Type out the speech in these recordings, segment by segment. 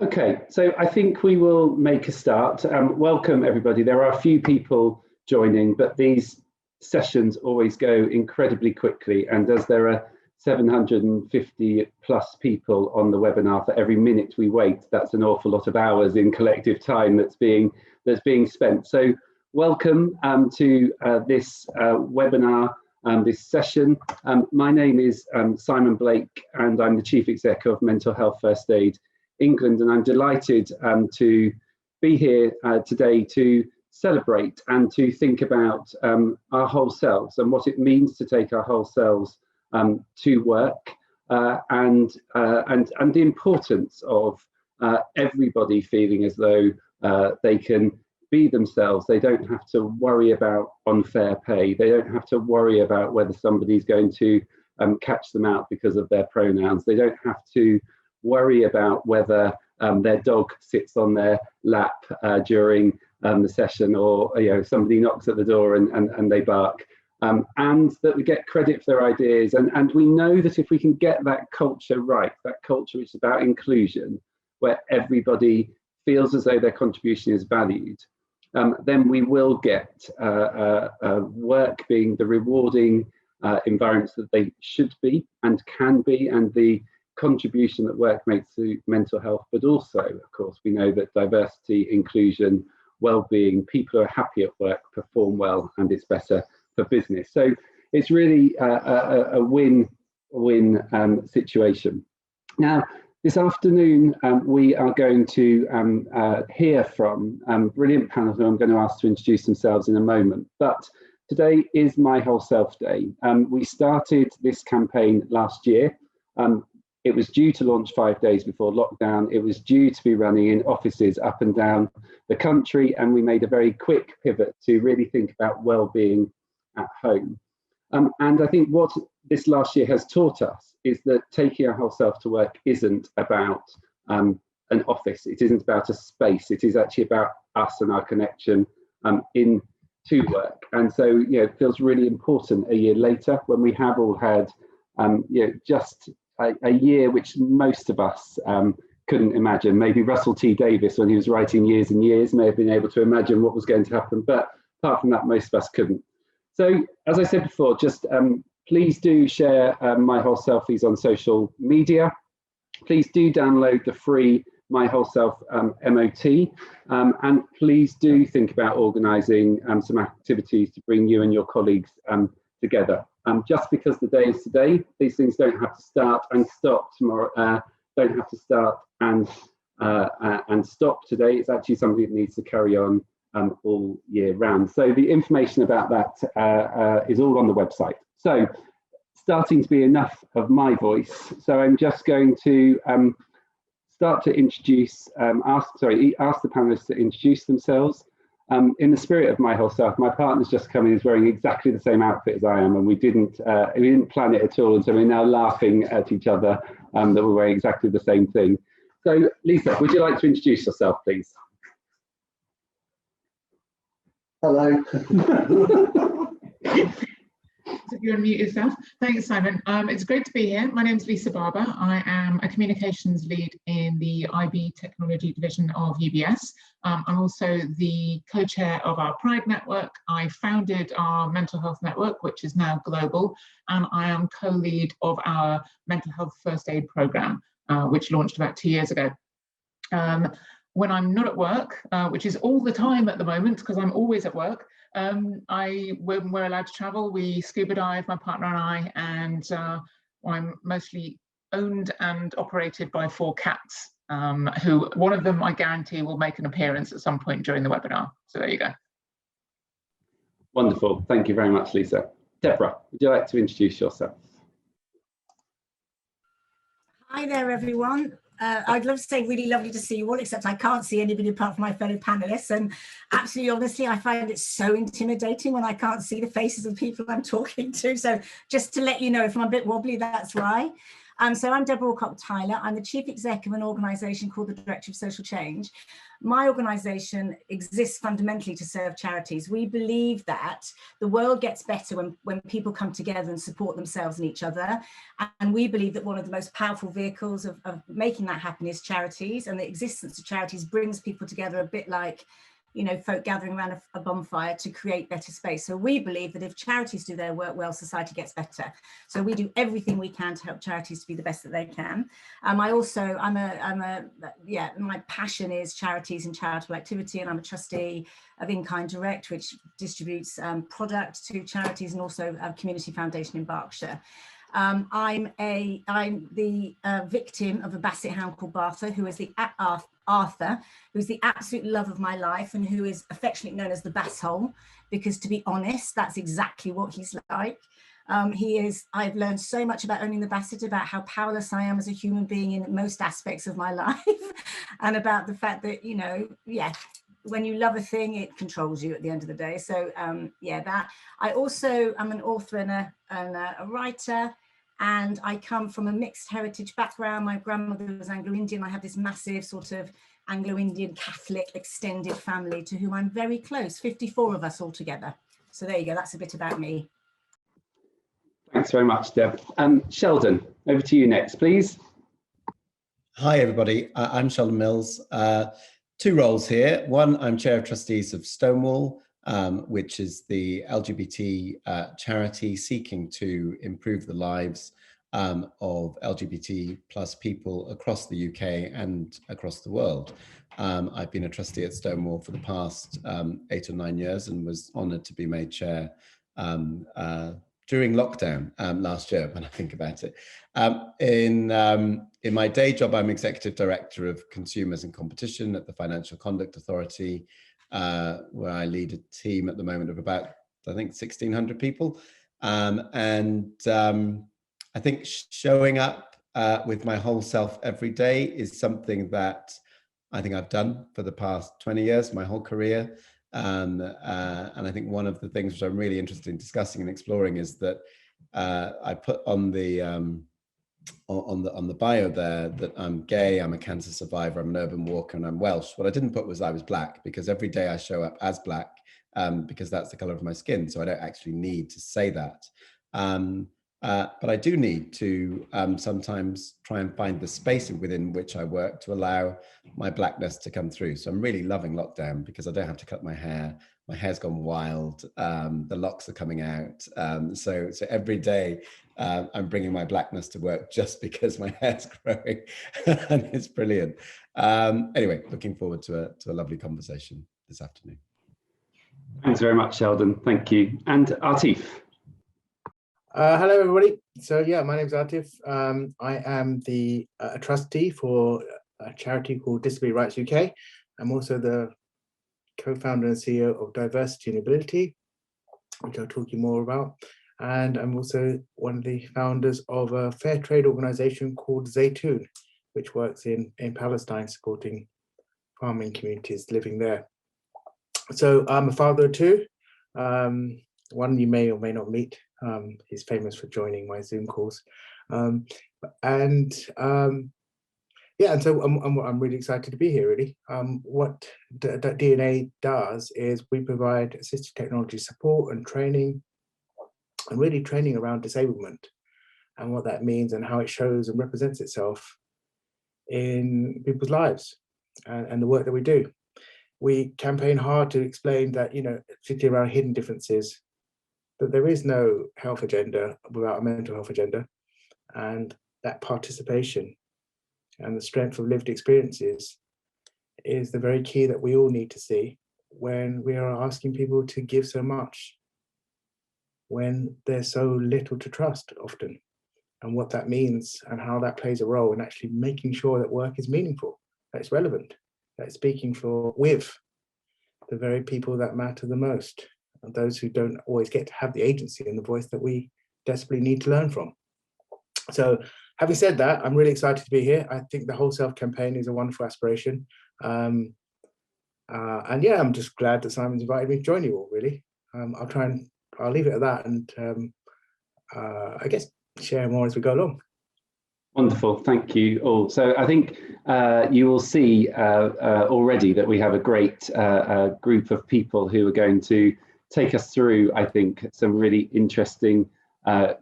Okay, so I think we will make a start. Welcome everybody. There are a few people joining, but these sessions always go incredibly quickly. And as there are 750 plus people on the webinar, for every minute we wait, that's an awful lot of hours in collective time that's being spent. So welcome to this webinar, this session. My name is Simon Blake, and I'm the Chief Exec of Mental Health First Aid England, and I'm delighted to be here today to celebrate and to think about our whole selves and what it means to take our whole selves to work, and the importance of everybody feeling as though they can be themselves. They don't have to worry about unfair pay. They don't have to worry about whether somebody's going to catch them out because of their pronouns. They don't have to worry about whether their dog sits on their lap during the session, or somebody knocks at the door and they bark, and that we get credit for their ideas. And we know that if we can get that culture right, that culture which is about inclusion, where everybody feels as though their contribution is valued, then we will get work being the rewarding environments that they should be and can be, and the contribution that work makes to mental health. But also, of course, we know that diversity, inclusion, well-being, people who are happy at work perform well, and it's better for business. So it's really a win-win situation. Now, this afternoon, we are going to hear from brilliant panel who I'm going to ask to introduce themselves in a moment. But today is My Whole Self Day. We started this campaign last year. It was due to launch 5 days before lockdown. It was due to be running in offices up and down the country, and we made a very quick pivot to really think about well-being at home. And I think what this last year has taught us is that taking our whole self to work isn't about an office. It isn't about a space. It is actually about us and our connection into work. And so, it feels really important a year later, when we have all had, just a year which most of us couldn't imagine. Maybe Russell T Davies, when he was writing Years and Years, may have been able to imagine what was going to happen, but apart from that, most of us couldn't. So, as I said before, just please do share My Whole Selfies on social media. Please do download the free My Whole Self MOT, and please do think about organising some activities to bring you and your colleagues together. Just because the day is today, these things don't have to start and stop tomorrow. Don't have to start and stop today. It's actually something that needs to carry on all year round. So the information about that is all on the website. So, starting to be enough of my voice. So I'm just going to start to introduce, ask the panelists to introduce themselves. In the spirit of My Whole Self, my partner's just come in, is wearing exactly the same outfit as I am, and we didn't plan it at all, and so we're now laughing at each other that we're wearing exactly the same thing. So, Lisa, would you like to introduce yourself, please? Hello. If you unmute yourself. Thanks, Simon. It's great to be here. My name is Lisa Barber. I am a communications lead in the IB Technology Division of UBS. I'm also the co-chair of our Pride Network. I founded our Mental Health Network, which is now global, and I am co-lead of our Mental Health First Aid Programme, which launched about 2 years ago. When I'm not at work, which is all the time at the moment because I'm always at work, when we're allowed to travel, we scuba dive, my partner and I, and I'm mostly owned and operated by 4 cats, who one of them I guarantee will make an appearance at some point during the webinar. So there you go. Wonderful. Thank you very much, Lisa. Deborah, would you like to introduce yourself? Hi there, everyone. I'd love to say really lovely to see you all, except I can't see anybody apart from my fellow panelists. And absolutely, honestly, I find it so intimidating when I can't see the faces of the people I'm talking to. So just to let you know, if I'm a bit wobbly, that's why. So I'm Deborah Alcott-Tyler. I'm the Chief Exec of an organisation called the Director of Social Change. My organisation exists fundamentally to serve charities. We believe that the world gets better when people come together and support themselves and each other. And we believe that one of the most powerful vehicles of making that happen is charities, and the existence of charities brings people together a bit like, you know, folk gathering around a bonfire to create better space. So we believe that if charities do their work well, society gets better. So we do everything we can to help charities to be the best that they can. My passion is charities and charitable activity, and I'm a trustee of In Kind Direct, which distributes product to charities, and also a community foundation in Berkshire. I'm the victim of a basset hound called Arthur, who is the Arthur, who's the absolute love of my life and who is affectionately known as the basshole, because to be honest, that's exactly what he's like. I've learned so much about owning the basset, about how powerless I am as a human being in most aspects of my life, and about the fact that, you know, when you love a thing, it controls you at the end of the day. So that. I also am an author and a writer, and I come from a mixed heritage background. My grandmother was Anglo-Indian. I have this massive sort of Anglo-Indian Catholic extended family to whom I'm very close, 54 of us all together. So there you go, that's a bit about me. Thanks very much, Deb. Sheldon, over to you next, please. Hi, everybody. I'm Sheldon Mills. Two roles here. One, I'm Chair of Trustees of Stonewall, which is the LGBT charity seeking to improve the lives of LGBT plus people across the UK and across the world. I've been a trustee at Stonewall for the past 8 or 9 years and was honoured to be made chair during lockdown last year, when I think about it. In my day job, I'm Executive Director of Consumers and Competition at the Financial Conduct Authority, where I lead a team at the moment of about, I think, 1,600 people. I think showing up with my whole self every day is something that I think I've done for the past 20 years, my whole career. And I think one of the things which I'm really interested in discussing and exploring is that I put on the bio there that I'm gay, I'm a cancer survivor, I'm an urban walker, and I'm Welsh. What I didn't put was I was black, because every day I show up as black because that's the color of my skin. So I don't actually need to say that. But I do need to sometimes try and find the space within which I work to allow my blackness to come through. So I'm really loving lockdown because I don't have to cut my hair. My hair's gone wild. The locks are coming out. So every day I'm bringing my blackness to work just because my hair's growing, and it's brilliant. Anyway, looking forward to a lovely conversation this afternoon. Thanks very much, Sheldon. Thank you. And Atif. Hello, everybody. So yeah, my name is Atif. I am the trustee for a charity called Disability Rights UK. I'm also the co-founder and CEO of Diversity and Ability, which I'll talk you more about. And I'm also one of the founders of a fair trade organization called Zaytoon, which works in Palestine, supporting farming communities living there. So I'm a father of two. One you may or may not meet. He's famous for joining my Zoom calls. And so I'm really excited to be here, really. What DNA does is we provide assistive technology support and training, and really training around disablement and what that means and how it shows and represents itself in people's lives and the work that we do. We campaign hard to explain that, you know, particularly around hidden differences, that there is no health agenda without a mental health agenda, and that participation and the strength of lived experiences is the very key that we all need to see when we are asking people to give so much, when there's so little to trust often, and what that means and how that plays a role in actually making sure that work is meaningful, that it's relevant, that it's speaking with the very people that matter the most, and those who don't always get to have the agency and the voice that we desperately need to learn from. So having said that, I'm really excited to be here. I think the Whole Self campaign is a wonderful aspiration. And yeah, I'm just glad that Simon's invited me to join you all, really. I'll leave it at that, and I guess share more as we go along. Wonderful, thank you all. So I think you will see already that we have a great group of people who are going to take us through, I think, some really interesting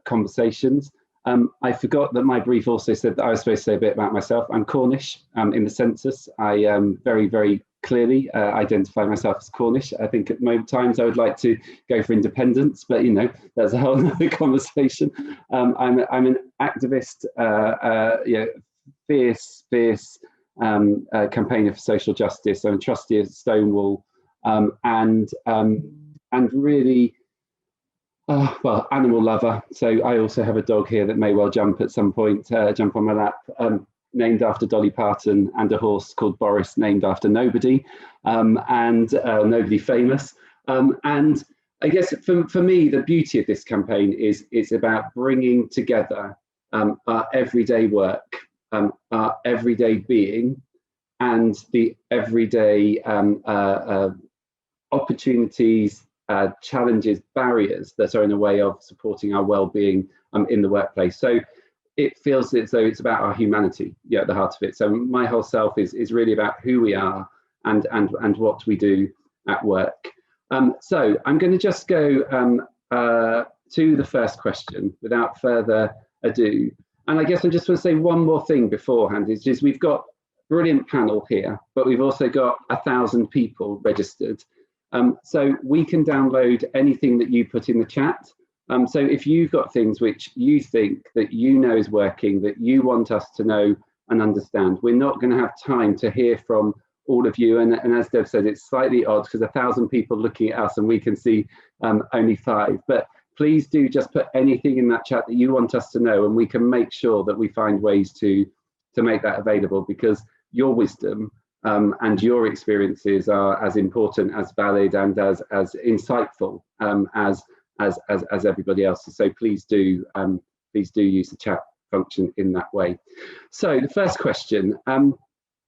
conversations. I forgot that my brief also said that I was supposed to say a bit about myself. I'm Cornish in the census. I very, very clearly identify myself as Cornish. I think at times I would like to go for independence, but you know, that's a whole other conversation. I'm an activist, fierce campaigner for social justice. I'm a trustee of Stonewall, and really, well, animal lover. So I also have a dog here that may well jump at some point, jump on my lap, named after Dolly Parton, and a horse called Boris, named after nobody, and nobody famous. And I guess for me, the beauty of this campaign is it's about bringing together our everyday work, our everyday being, and the everyday opportunities, challenges, barriers that are in a way of supporting our well-being in the workplace. So it feels as though it's about our humanity, at the heart of it. So my whole self is really about who we are and what we do at work. So I'm going to just go to the first question without further ado. And I guess I just want to say one more thing beforehand, is just we've got a brilliant panel here, but we've also got 1,000 people registered. So we can download anything that you put in the chat. So if you've got things which you think that you know is working, that you want us to know and understand, we're not going to have time to hear from all of you. And as Deb said, it's slightly odd because 1,000 people looking at us and we can see only 5. But please do just put anything in that chat that you want us to know, and we can make sure that we find ways to make that available, because your wisdom and your experiences are as important, as valid, and as insightful as everybody else's. So please do use the chat function in that way. So the first question, I'm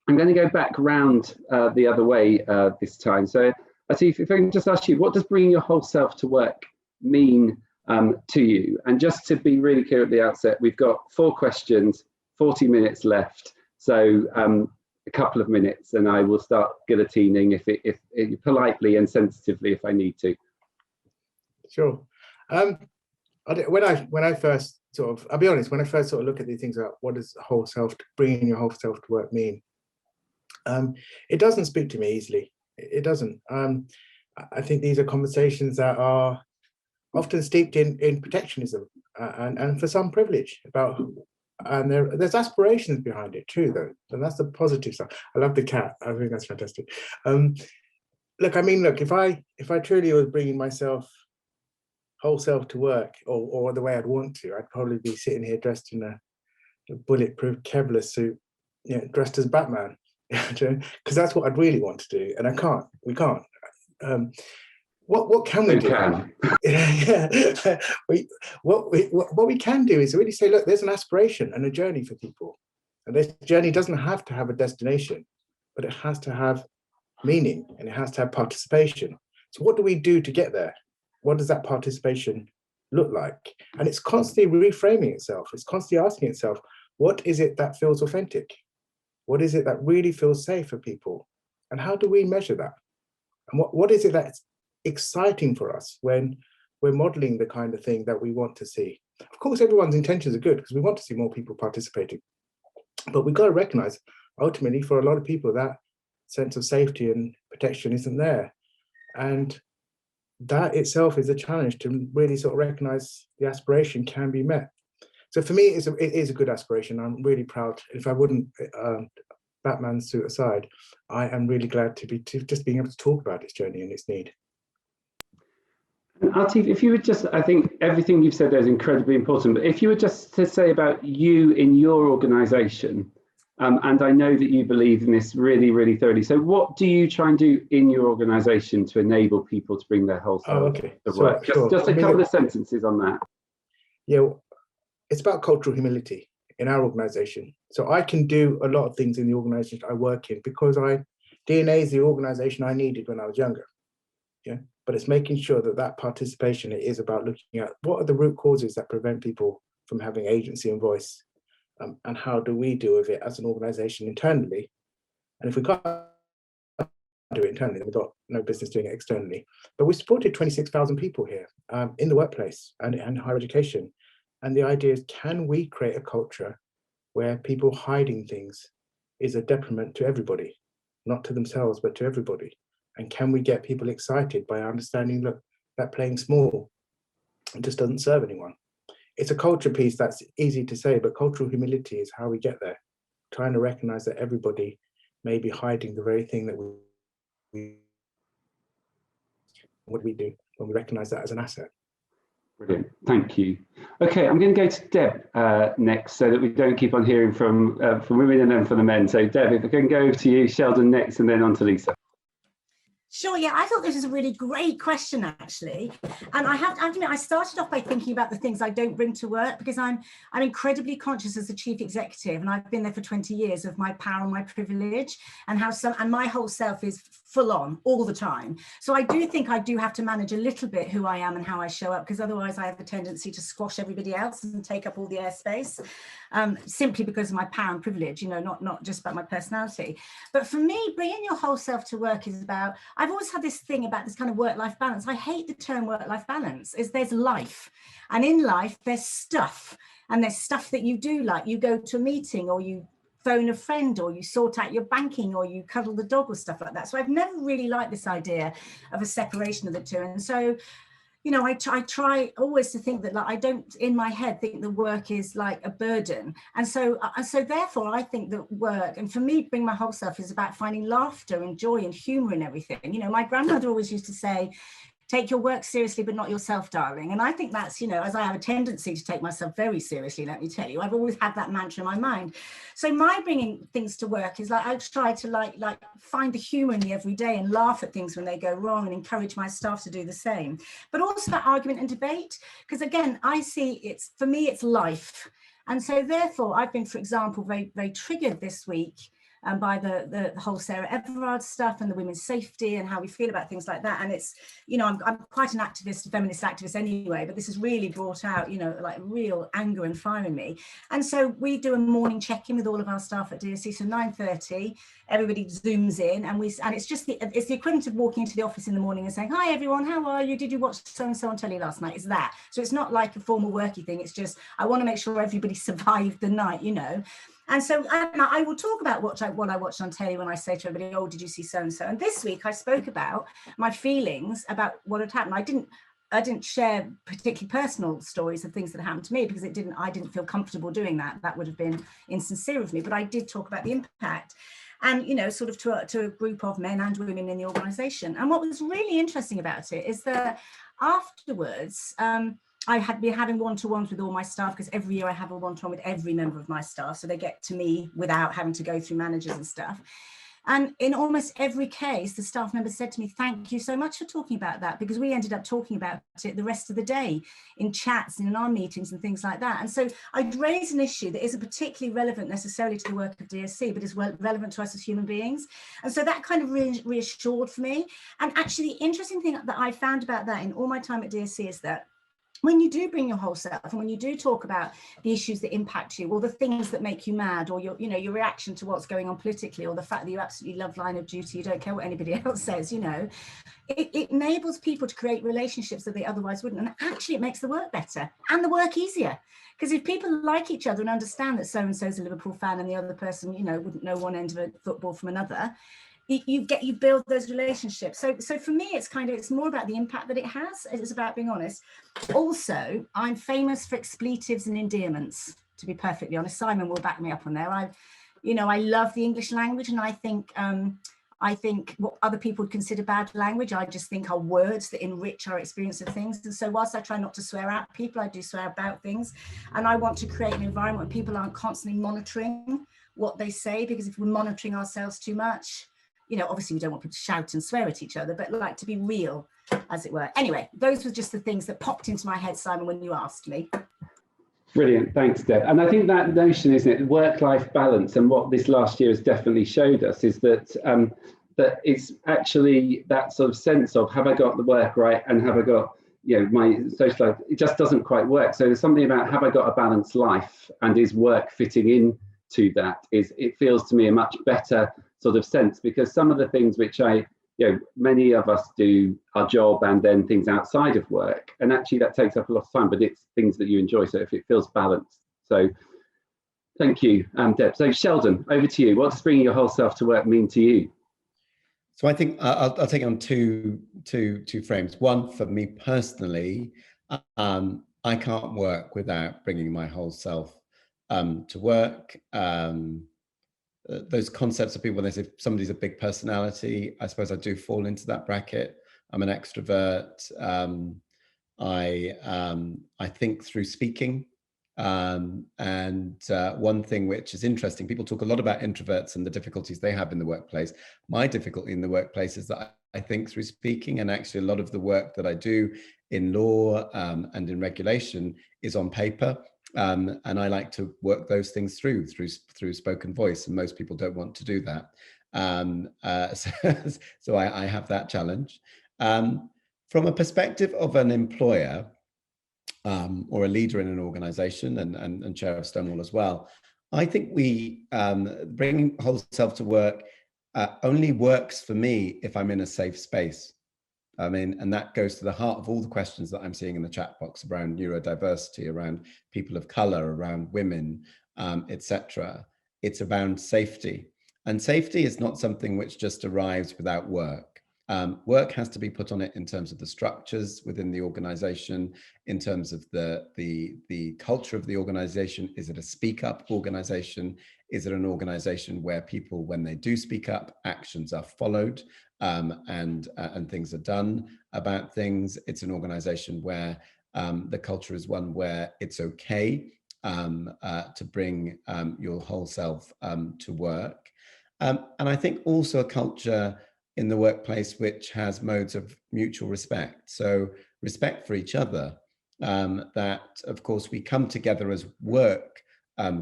going to go back round the other way this time. So Atif, if I can just ask you, what does bringing your whole self to work mean to you? And just to be really clear at the outset, we've got 4 questions, 40 minutes left. So a couple of minutes, and I will start guillotining if politely and sensitively if I need to. Sure. When I first sort of, I'll be honest, when I first sort of look at these things about what does bringing your whole self to work mean, it doesn't speak to me easily. It doesn't. I think these are conversations that are often steeped in protectionism and for some privilege about. And there's aspirations behind it too, though, and that's the positive side. I love the cat. I think that's fantastic. Look, if I truly was bringing myself whole self to work, or the way I'd want to, I'd probably be sitting here dressed in a bulletproof Kevlar suit, dressed as Batman, because that's what I'd really want to do, and I can't. We can't. What can we do? What we can do is really say, look, there's an aspiration and a journey for people. And this journey doesn't have to have a destination, but it has to have meaning and it has to have participation. So what do we do to get there? What does that participation look like? And it's constantly reframing itself. It's constantly asking itself, what is it that feels authentic? What is it that really feels safe for people? And how do we measure that? And what is it that's exciting for us when we're modeling the kind of thing that we want to see? Of course, everyone's intentions are good because we want to see more people participating, but we've got to recognize ultimately for a lot of people that sense of safety and protection isn't there, and that itself is a challenge to really sort of recognize the aspiration can be met. So for me, it is a good aspiration. I'm really proud. If I wouldn't, Batman suit aside, I am really glad to just being able to talk about its journey and its need. Atif, if you would just, I think everything you've said there is incredibly important, but if you were just to say about you in your organisation, and I know that you believe in this really, really thoroughly, so what do you try and do in your organisation to enable people to bring their whole self to work? Just a couple of sentences on that. Yeah, it's about cultural humility in our organisation. So I can do a lot of things in the organisation I work in because DNA is the organisation I needed when I was younger. Yeah, but it's making sure that participation is about looking at what are the root causes that prevent people from having agency and voice, and how do we deal with it as an organization internally? And if we can't do it internally, then we've got no business doing it externally. But we supported 26,000 people here in the workplace and higher education. And the idea is, can we create a culture where people hiding things is a detriment to everybody, not to themselves, but to everybody? And can we get people excited by understanding, look, that playing small, it just doesn't serve anyone? It's a culture piece that's easy to say, but cultural humility is how we get there. Trying to recognize that everybody may be hiding the very thing that what do we do when we recognize that as an asset? Brilliant, thank you. Okay, I'm going to go to Deb next, so that we don't keep on hearing from women and then from the men. So Deb, if I can go to you, Sheldon next, and then on to Lisa. Sure, yeah, I thought this was a really great question, actually. And I have to admit, I started off by thinking about the things I don't bring to work, because I'm incredibly conscious as the chief executive, and I've been there for 20 years, of my power and my privilege, and how and my whole self is full on all the time. So I do think I do have to manage a little bit who I am and how I show up, because otherwise I have a tendency to squash everybody else and take up all the airspace, simply because of my power and privilege, you know, not just about my personality. But for me, bringing your whole self to work is about, I've always had this thing about this kind of work-life balance. I hate the term work-life balance. There's life, and in life there's stuff, and there's stuff that you do, like you go to a meeting, or you phone a friend, or you sort out your banking, or you cuddle the dog, or stuff like that. So I've never really liked this idea of a separation of the two. And so, you know, I try always to think that, like, I don't in my head think the work is like a burden. And so therefore I think that work, and for me, bring my whole self, is about finding laughter and joy and humor in everything. You know, my grandmother always used to say, take your work seriously, but not yourself, darling. And I think that's, you know, as I have a tendency to take myself very seriously, let me tell you, I've always had that mantra in my mind. So my bringing things to work is like, I try to like find the humor in the everyday and laugh at things when they go wrong, and encourage my staff to do the same. But also that argument and debate, because again, I see for me, it's life. And so therefore I've been, for example, very, very triggered this week by the whole Sarah Everard stuff and the women's safety and how we feel about things like that. And it's, you know, I'm quite an activist, a feminist activist anyway, but this has really brought out, you know, like real anger and fire in me. And so we do a morning check-in with all of our staff at DSC. So 9:30, everybody zooms in, and it's just it's the equivalent of walking into the office in the morning and saying, hi everyone, how are you? Did you watch so-and-so on telly last night? It's that. So it's not like a formal worky thing. It's just, I want to make sure everybody survived the night, you know. And so I will talk about what I watched on telly when I say to everybody, oh, did you see so-and-so? And this week I spoke about my feelings about what had happened. I didn't share particularly personal stories of things that happened to me, because I didn't feel comfortable doing that. That would have been insincere of me, but I did talk about the impact. And, you know, sort of to a group of men and women in the organisation. And what was really interesting about it is that afterwards, I had been having one-to-ones with all my staff, because every year I have a one-to-one with every member of my staff. So they get to me without having to go through managers and stuff. And in almost every case, the staff member said to me, thank you so much for talking about that, because we ended up talking about it the rest of the day in chats and in our meetings and things like that. And so I'd raise an issue that isn't particularly relevant necessarily to the work of DSC, but is relevant to us as human beings. And so that kind of reassured for me. And actually the interesting thing that I found about that in all my time at DSC is that when you do bring your whole self, and when you do talk about the issues that impact you, or the things that make you mad, or your reaction to what's going on politically, or the fact that you absolutely love Line of Duty, you don't care what anybody else says, you know, it enables people to create relationships that they otherwise wouldn't. And actually it makes the work better and the work easier. Because if people like each other and understand that so-and-so is a Liverpool fan and the other person, you know, wouldn't know one end of a football from another, you build those relationships. So for me, it's more about the impact that it has. It's about being honest. Also, I'm famous for expletives and endearments, to be perfectly honest. Simon will back me up on there. I love the English language, and I think what other people would consider bad language, I just think are words that enrich our experience of things. And so whilst I try not to swear at people, I do swear about things. And I want to create an environment where people aren't constantly monitoring what they say, because if we're monitoring ourselves too much, you know, obviously we don't want people to shout and swear at each other, but like to be real, as it were. Anyway, those were just the things that popped into my head, Simon, when you asked me. Brilliant, thanks, Deb. And I think that notion, isn't it, work-life balance, and what this last year has definitely showed us is that that it's actually that sort of sense of, have I got the work right, and have I got my social life, it just doesn't quite work. So there's something about, have I got a balanced life, and is work fitting in to that? It feels to me a much better sort of sense, because some of the things which many of us do our job and then things outside of work, and actually that takes up a lot of time, but it's things that you enjoy. So if it feels balanced. So thank you, Deb. So Sheldon, over to you. What does bringing your whole self to work mean to you? So I think I'll take it on two frames. One, for me personally, I can't work without bringing my whole self to work. Those concepts of people, when they say somebody's a big personality, I suppose I do fall into that bracket. I'm an extrovert. I think through speaking. One thing which is interesting, people talk a lot about introverts and the difficulties they have in the workplace. My difficulty in the workplace is that I think through speaking, and actually a lot of the work that I do in law and in regulation is on paper. And I like to work those things through spoken voice, and most people don't want to do that. So I have that challenge. From a perspective of an employer, or a leader in an organization, and chair of Stonewall as well, I think we bringing whole self to work only works for me if I'm in a safe space. I mean, and that goes to the heart of all the questions that I'm seeing in the chat box around neurodiversity, around people of color, around women, etc. It's around safety, and safety is not something which just arrives without work. Work has to be put on it in terms of the structures within the organization, in terms of the culture of the organization. Is it a speak up organization? Is it an organization where people, when they do speak up, actions are followed and things are done about things? It's an organization where the culture is one where it's okay to bring your whole self to work. And I think also a culture in the workplace which has modes of mutual respect. So respect for each other, that of course we come together as work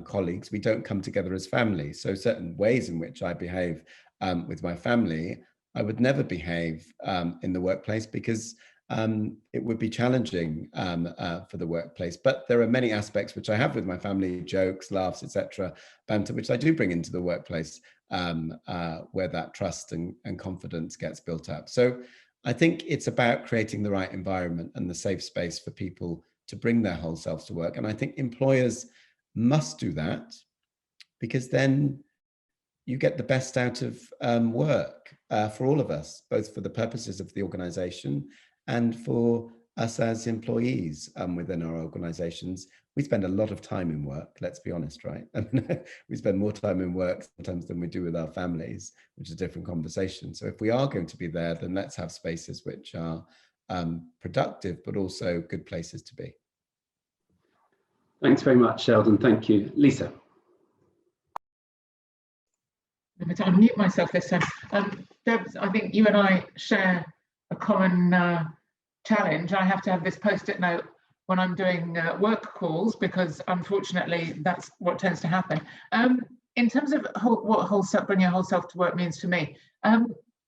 colleagues, we don't come together as family. So certain ways in which I behave with my family, I would never behave in the workplace, because it would be challenging for the workplace. But there are many aspects which I have with my family, jokes, laughs, etc., banter, which I do bring into the workplace, where that trust and confidence gets built up. So I think it's about creating the right environment and the safe space for people to bring their whole selves to work. And I think employers must do that, because then you get the best out of work for all of us, both for the purposes of the organization and for us as employees within our organizations. We spend a lot of time in work, let's be honest, right? We spend more time in work sometimes than we do with our families, which is a different conversation. So if we are going to be there, then let's have spaces which are productive, but also good places to be. Thanks very much, Sheldon. Thank you. Lisa. I'm going to unmute myself this time. Debs, I think you and I share a common challenge. I have to have this post-it note when I'm doing work calls, because unfortunately that's what tends to happen. In terms of what bring your whole self to work means to me,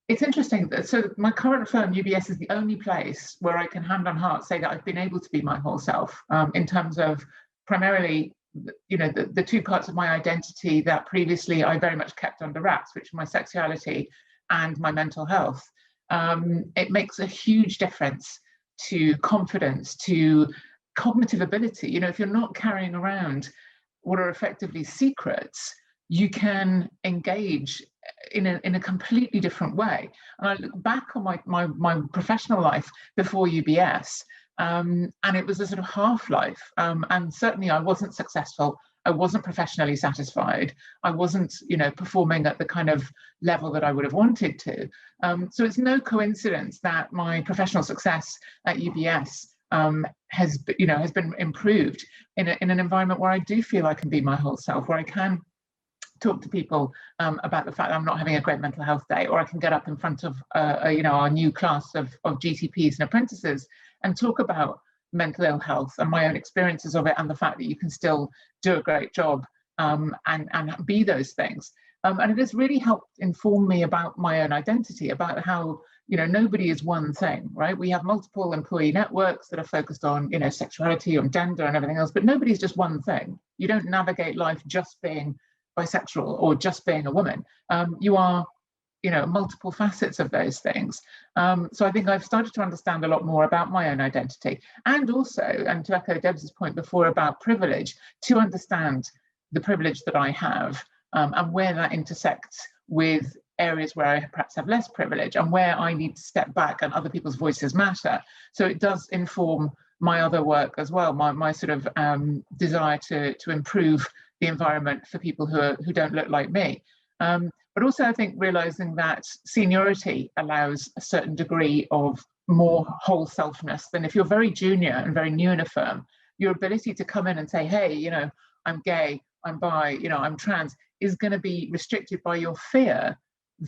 it's interesting. So my current firm, UBS, is the only place where I can hand on heart say that I've been able to be my whole self, in terms of primarily, the two parts of my identity that previously I very much kept under wraps, which are my sexuality and my mental health. It makes a huge difference to confidence, to cognitive ability. If you're not carrying around what are effectively secrets, you can engage in a completely different way. And I look back on my professional life before UBS, and it was a sort of half-life. And certainly I wasn't successful. I wasn't professionally satisfied. I wasn't, performing at the kind of level that I would have wanted to. So it's no coincidence that my professional success at UBS has been improved in an environment where I do feel I can be my whole self, where I can talk to people about the fact that I'm not having a great mental health day, or I can get up in front of our new class of GTPs and apprentices and talk about mental ill health and my own experiences of it, and the fact that you can still do a great job and be those things. And it has really helped inform me about my own identity, about how, nobody is one thing, right? We have multiple employee networks that are focused on, sexuality, on gender and everything else, but nobody's just one thing. You don't navigate life just being bisexual or just being a woman. You are, multiple facets of those things. So I think I've started to understand a lot more about my own identity, and also, and to echo Deb's point before about privilege, to understand the privilege that I have, and where that intersects with areas where I perhaps have less privilege, and where I need to step back and other people's voices matter. So it does inform my other work as well, my sort of desire to improve the environment for people who don't look like me. But also, I think realizing that seniority allows a certain degree of more whole selfness than if you're very junior and very new in a firm. Your ability to come in and say, hey, I'm gay, I'm bi, I'm trans, is going to be restricted by your fear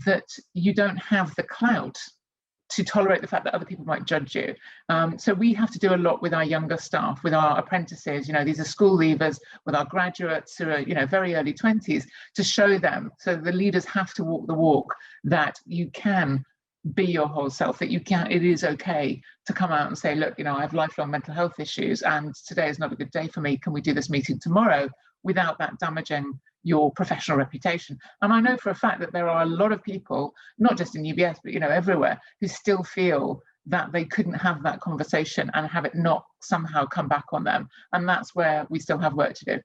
that you don't have the clout to tolerate the fact that other people might judge you. So we have to do a lot with our younger staff, with our apprentices, these are school leavers, with our graduates who are, very early 20s, to show them. So the leaders have to walk the walk that you can be your whole self, that it is okay to come out and say, look, I have lifelong mental health issues and today is not a good day for me. Can we do this meeting tomorrow, without that damaging your professional reputation? And I know for a fact that there are a lot of people, not just in UBS, but everywhere, who still feel that they couldn't have that conversation and have it not somehow come back on them. And that's where we still have work to do.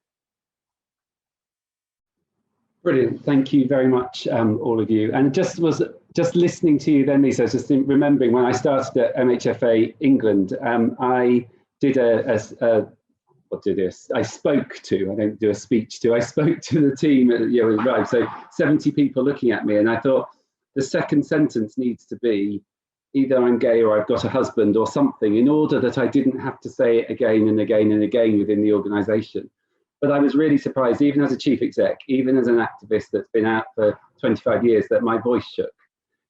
Brilliant, thank you very much, all of you. And just listening to you then, Lisa, I was just remembering when I started at MHFA England, I did I spoke to, I don't do a speech to, I spoke to the team at so 70 people looking at me, and I thought the second sentence needs to be either I'm gay or I've got a husband or something, in order that I didn't have to say it again and again and again within the organisation. But I was really surprised, even as a chief exec, even as an activist that's been out for 25 years, that my voice shook.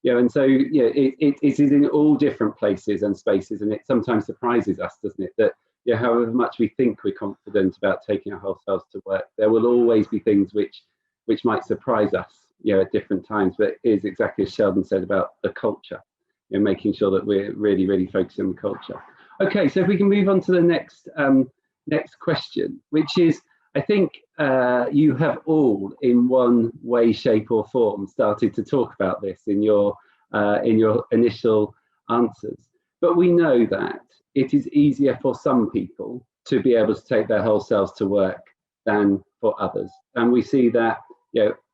And so it is in all different places and spaces, and it sometimes surprises us, doesn't it, that however much we think we're confident about taking our whole selves to work, there will always be things which might surprise us, at different times. But it is exactly as Sheldon said about the culture, making sure that we're really, really focusing on the culture. Okay, so if we can move on to the next question, which is, I think you have all, in one way, shape, or form, started to talk about this in your initial answers. But we know that it is easier for some people to be able to take their whole selves to work than for others, and we see that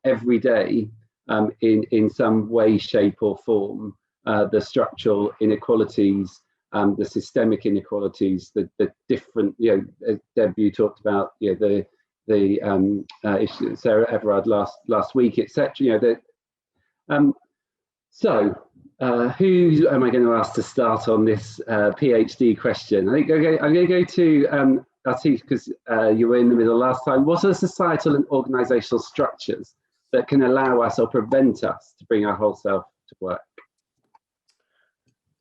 every day in some way, shape, or form. The structural inequalities, the systemic inequalities, the different, as Deb, you talked about, the issue, Sarah Everard last week, etc. So who am I going to ask to start on this PhD question? I think I'm going to go to Atif, because you were in the middle last time. What are the societal and organisational structures that can allow us or prevent us to bring our whole self to work?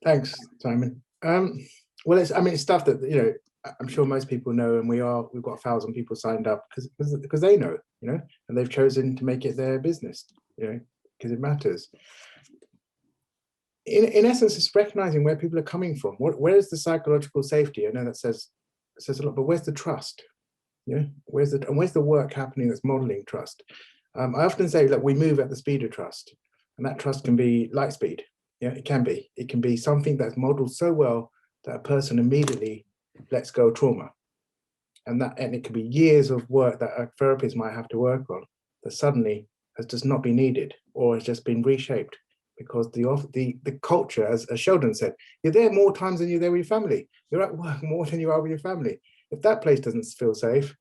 Thanks, Simon. Well, it's stuff that I'm sure most people know, and we've got 1,000 people signed up because they know, and they've chosen to make it their business, because it matters. In essence, it's recognizing where people are coming from. Where's the psychological safety? I know that says a lot, but where's the trust? Where's the work happening that's modeling trust? I often say that we move at the speed of trust, and that trust can be light speed. It can be. It can be something that's modeled so well that a person immediately lets go of trauma, and it can be years of work that a therapist might have to work on that suddenly has just not been needed, or has just been reshaped because the culture, as Sheldon said, you're there more times than you're there with your family. You're at work more than you are with your family. If that place doesn't feel safe,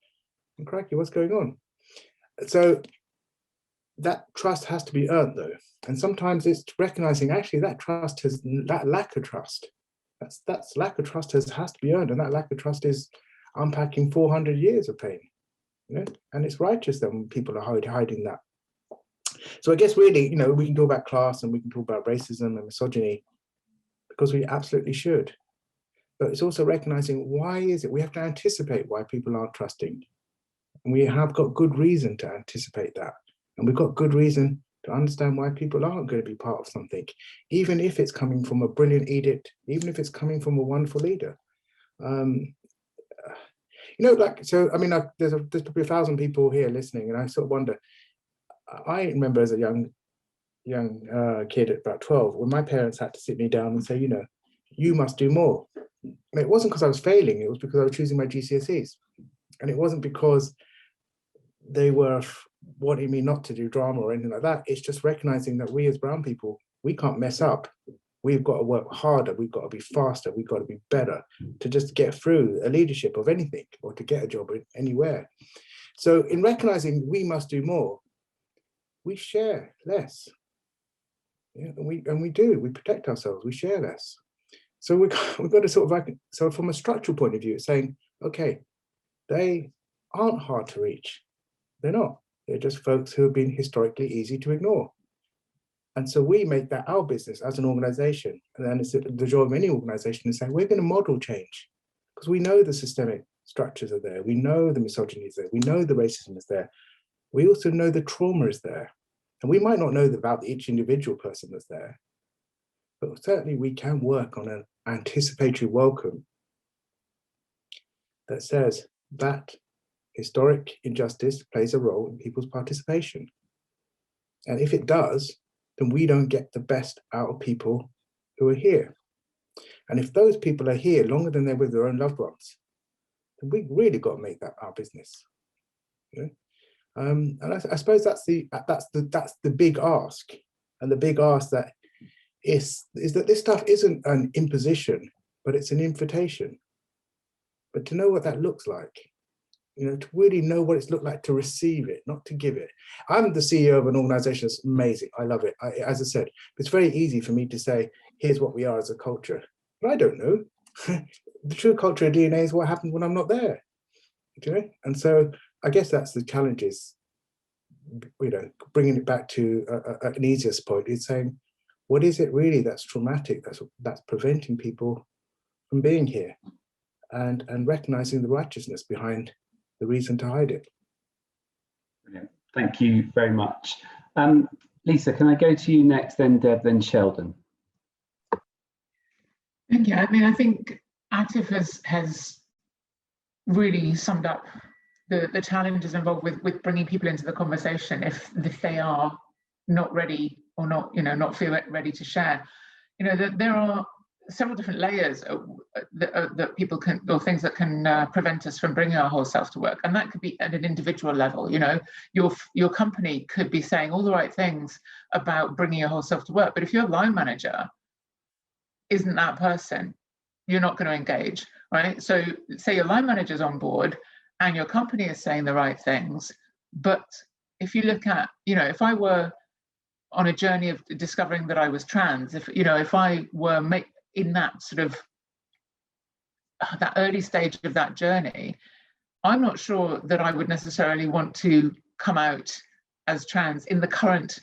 then crikey, what's going on? So that trust has to be earned, though. And sometimes it's recognizing actually that lack of trust. That's lack of trust has to be earned, and that lack of trust is unpacking 400 years of pain, and it's righteous that when people are hiding that. So I guess really, we can talk about class and we can talk about racism and misogyny because we absolutely should. But it's also recognizing why is it we have to anticipate why people aren't trusting, and we have got good reason to anticipate that. And we've got good reason to understand why people aren't going to be part of something, even if it's coming from a brilliant edict, even if it's coming from a wonderful leader. So I mean, there's probably 1,000 people here listening, and I sort of wonder. I remember as a young kid at about 12, when my parents had to sit me down and say, you must do more. And it wasn't because I was failing; it was because I was choosing my GCSEs, and it wasn't because they were wanting me not to do drama or anything like that. It's just recognizing that we as brown people, we can't mess up. We've got to work harder. We've got to be faster. We've got to be better to just get through a leadership of anything or to get a job anywhere. So in recognizing we must do more, we share less. Yeah, and we protect ourselves. We share less. So we've got to sort of so from a structural point of view, it's saying, okay, they aren't hard to reach. They're not. They're just folks who have been historically easy to ignore. And so we make that our business as an organization. And then it's the job of any organization to say, we're going to model change because we know the systemic structures are there. We know the misogyny is there. We know the racism is there. We also know the trauma is there. And we might not know about each individual person that's there, but certainly we can work on an anticipatory welcome that says that historic injustice plays a role in people's participation. And if it does, then we don't get the best out of people who are here. And if those people are here longer than they're with their own loved ones, then we really got to make that our business. And I suppose that's the big ask. And the big ask that is that this stuff isn't an imposition, but it's an invitation. But to know what that looks like, to really know what it's looked like to receive it, not to give it. I'm the CEO of an organization that's amazing. I love it. As I said, it's very easy for me to say, here's what we are as a culture. But I don't know. The true culture of DNA is what happens when I'm not there. And so I guess that's the challenge is, bringing it back to an easiest point is saying, what is it really that's traumatic, that's preventing people from being here, and recognizing the righteousness behind the reason to hide it. Brilliant. Thank you very much. Lisa, can I go to you next, then Deb, then Sheldon? Thank you. I mean, I think Atif has really summed up the challenges involved with bringing people into the conversation if they are not ready or not feel ready to share. There are several different layers that people can, or things that can prevent us from bringing our whole self to work, and that could be at an individual level. Your company could be saying all the right things about bringing your whole self to work, but if your line manager isn't that person, you're not going to engage, right? So say your line manager's on board and your company is saying the right things, but if you look at, if I were on a journey of discovering that I was trans, if I were in that sort of that early stage of that journey, I'm not sure that I would necessarily want to come out as trans in the current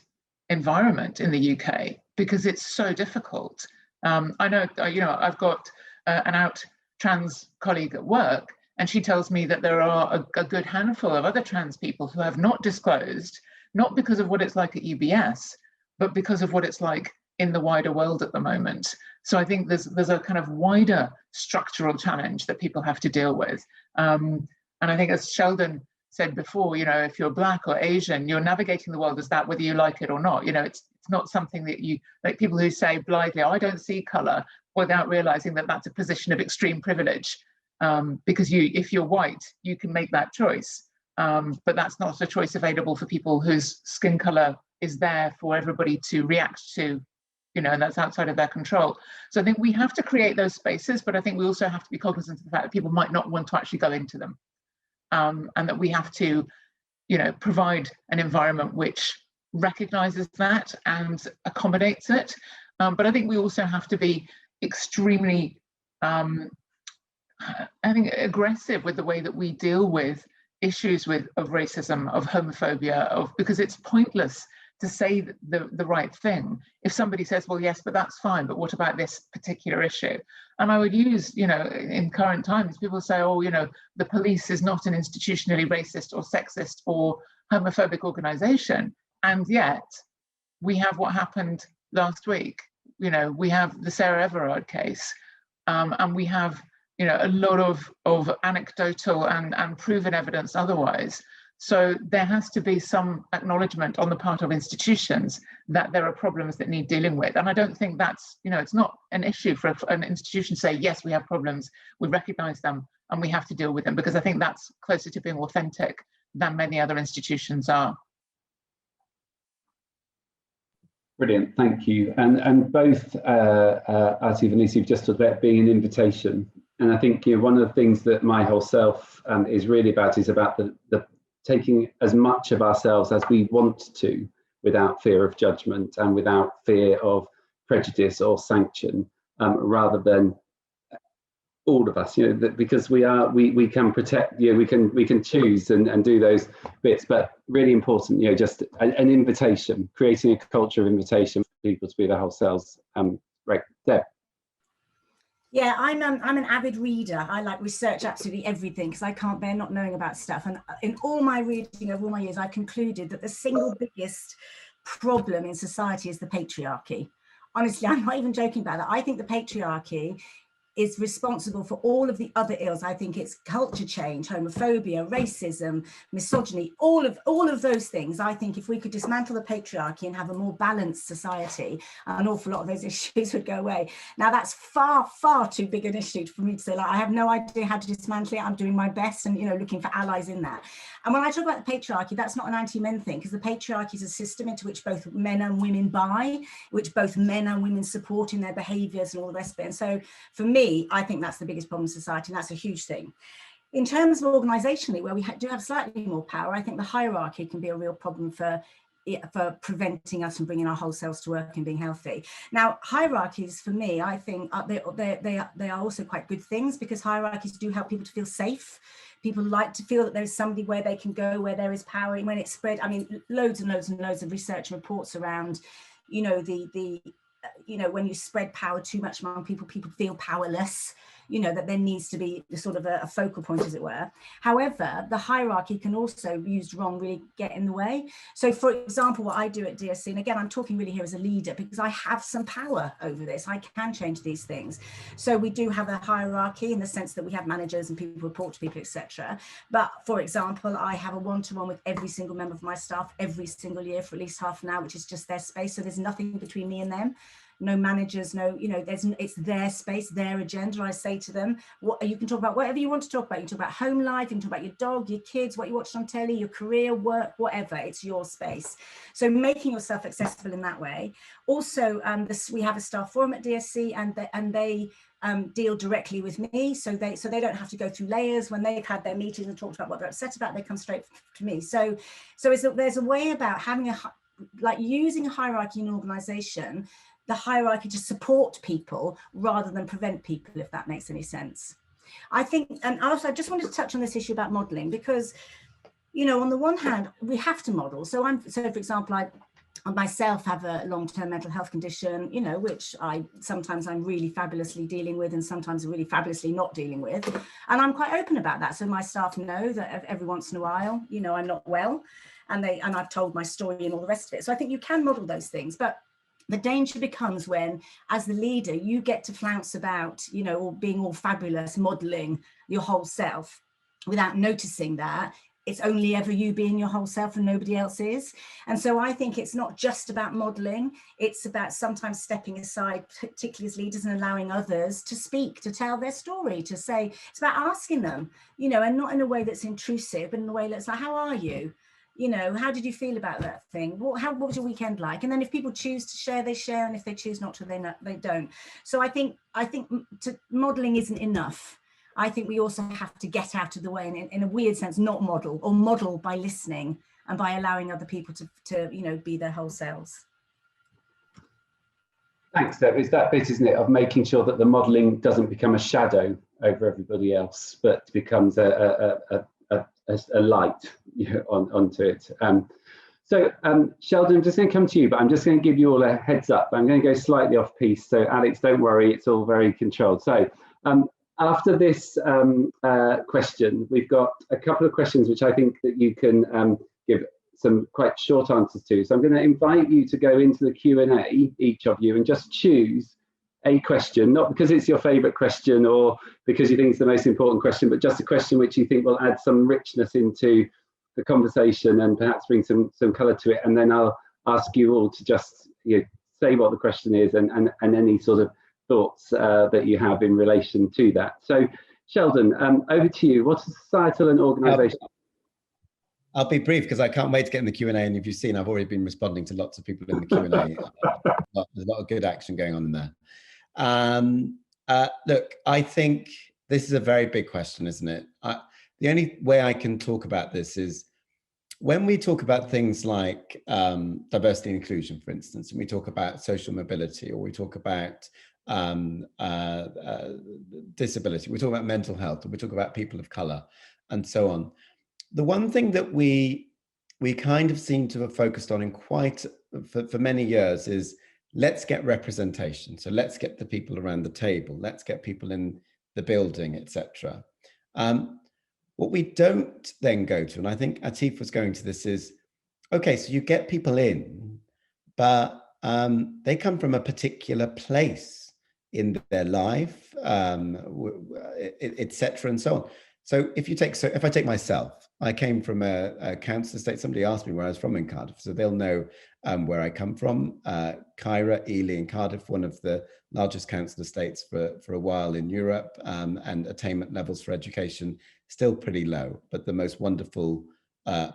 environment in the UK because it's so difficult. I know, I've got an out trans colleague at work, and she tells me that there are a good handful of other trans people who have not disclosed, not because of what it's like at UBS, but because of what it's like in the wider world at the moment. So I think there's a kind of wider structural challenge that people have to deal with. And I think, as Sheldon said before, if you're Black or Asian, you're navigating the world as that, whether you like it or not. It's not something that you, like people who say blithely, I don't see color, without realizing that that's a position of extreme privilege. Because if you're white, you can make that choice. But that's not a choice available for people whose skin color is there for everybody to react to, and that's outside of their control. So I think we have to create those spaces, but I think we also have to be cognizant of the fact that people might not want to actually go into them. And that we have to, provide an environment which recognizes that and accommodates it. But I think we also have to be extremely, aggressive with the way that we deal with issues of racism, of homophobia, because it's pointless to say the right thing if somebody says, well, yes, but that's fine, but what about this particular issue? And I would use, in current times, people say, oh, the police is not an institutionally racist or sexist or homophobic organization. And yet we have what happened last week. You know, we have the Sarah Everard case, and we have, you know, a lot of anecdotal and proven evidence otherwise. So there has to be some acknowledgement on the part of institutions that there are problems that need dealing with. And I don't think that's, you know, it's not an issue for an institution to say, yes, we have problems, we recognize them, and we have to deal with them, because I think that's closer to being authentic than many other institutions are. Brilliant, thank you. And both Arti and Vanessa, you've just talked about being an invitation. And I think, you know, one of the things that My Whole Self is really about is about the taking as much of ourselves as we want to, without fear of judgment and without fear of prejudice or sanction, rather than all of us, you know, because we can protect, you know, we can choose and do those bits, but really important, you know, just an invitation, creating a culture of invitation for people to be their whole selves. Right, Deb. Yeah, I'm an avid reader. I like research absolutely everything because I can't bear not knowing about stuff. And in all my reading over all my years, I concluded that the single biggest problem in society is the patriarchy. Honestly, I'm not even joking about that. I think the patriarchy is responsible for all of the other ills. I think it's culture change, homophobia, racism, misogyny, all of those things. I think if we could dismantle the patriarchy and have a more balanced society, an awful lot of those issues would go away. Now that's far, far too big an issue for me to say, like, I have no idea how to dismantle it. I'm doing my best and, you know, looking for allies in that. And when I talk about the patriarchy, that's not an anti-men thing, because the patriarchy is a system into which both men and women buy, which both men and women support in their behaviors and all the rest of it. And so for me, I think that's the biggest problem in society, and that's a huge thing. In terms of organisationally, where we do have slightly more power, I think the hierarchy can be a real problem for preventing us from bringing our whole selves to work and being healthy. Now, hierarchies, for me, I think they are also quite good things, because hierarchies do help people to feel safe. People like to feel that there's somebody where they can go, where there is power. And when it's spread, I mean, loads and loads and loads of research and reports around, you know, you know, when you spread power too much among people, people feel powerless, you know, that there needs to be sort of a focal point, as it were. However, the hierarchy can also, used wrong, really get in the way. So for example, what I do at DSC, and again, I'm talking really here as a leader, because I have some power over this. I can change these things. So we do have a hierarchy in the sense that we have managers and people report to people, etc. But for example, I have a one-to-one with every single member of my staff every single year for at least half an hour, which is just their space. So there's nothing between me and them. No managers, no, you know, it's their space, their agenda. I say to them, you can talk about whatever you want to talk about. You can talk about home life, you can talk about your dog, your kids, what you watched on telly, your career, work, whatever. It's your space. So making yourself accessible in that way. Also, we have a staff forum at DSC, and they deal directly with me, so they don't have to go through layers. When they've had their meetings and talked about what they're upset about, they come straight to me. So there's a way about having using a hierarchy in an organisation, the hierarchy to support people rather than prevent people, if that makes any sense. I think, and also I just wanted to touch on this issue about modelling, because, you know, on the one hand, we have to model. So for example, I myself have a long-term mental health condition, you know, which sometimes I'm really fabulously dealing with and sometimes really fabulously not dealing with. And I'm quite open about that. So my staff know that every once in a while, you know, I'm not well, and I've told my story and all the rest of it. So I think you can model those things, but the danger becomes when, as the leader, you get to flounce about, you know, or being all fabulous, modeling your whole self without noticing that it's only ever you being your whole self and nobody else is. And so I think it's not just about modeling, it's about sometimes stepping aside, particularly as leaders, and allowing others to speak, to tell their story, to say, it's about asking them, you know, and not in a way that's intrusive, but in a way that's like, how are you? You know, how did you feel about that thing? What was your weekend like? And then if people choose to share, they share, and if they choose not to, they don't. So I think modeling isn't enough. I think we also have to get out of the way and, in a weird sense, not model, or model by listening and by allowing other people to you know, be their whole selves. Thanks, Deb. It's that bit, isn't it, of making sure that the modelling doesn't become a shadow over everybody else, but becomes a light, you know, onto it. So Sheldon, I'm just going to come to you, but I'm just going to give you all a heads up. I'm going to go slightly off piece. So Alex, don't worry, it's all very controlled. So after this question, we've got a couple of questions which I think that you can give some quite short answers to. So I'm going to invite you to go into the Q&A, each of you, and just choose a question, not because it's your favorite question or because you think it's the most important question, but just a question which you think will add some richness into the conversation and perhaps bring some colour to it. And then I'll ask you all to just say what the question is and any sort of thoughts that you have in relation to that. So Sheldon, over to you. What's a societal and organisational? I'll be brief because I can't wait to get in the Q&A, and if you've seen, I've already been responding to lots of people in the Q&A. There's a lot of good action going on in there. Look, I think this is a very big question, isn't it? The only way I can talk about this is when we talk about things like diversity and inclusion, for instance, and we talk about social mobility, or we talk about disability, we talk about mental health, or we talk about people of colour, and so on. The one thing that we kind of seem to have focused on in for many years is let's get representation. So let's get the people around the table, let's get people in the building, etc. What we don't then go to, and I think Atif was going to this, is, okay, so you get people in, but they come from a particular place in their life, etc. and so on. So if I take myself, I came from a council estate. Somebody asked me where I was from in Cardiff, so they'll know where I come from. Kyra, Ely and Cardiff, one of the largest council estates for a while in Europe, and attainment levels for education still pretty low, but the most wonderful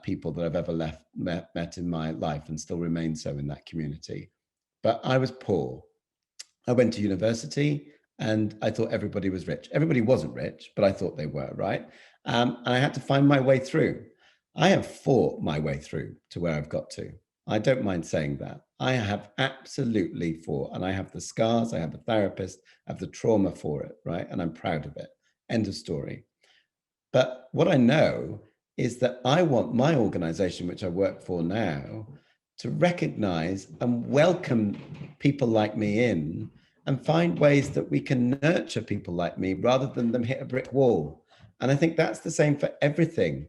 people that I've ever met in my life, and still remain so in that community. But I was poor. I went to university, and I thought everybody was rich. Everybody wasn't rich, but I thought they were, right? And I had to find my way through. I have fought my way through to where I've got to. I don't mind saying that. I have absolutely fought, and I have the scars, I have a therapist, I have the trauma for it, right? And I'm proud of it. End of story. But what I know is that I want my organization, which I work for now, to recognize and welcome people like me in, and find ways that we can nurture people like me rather than them hit a brick wall. And I think that's the same for everything.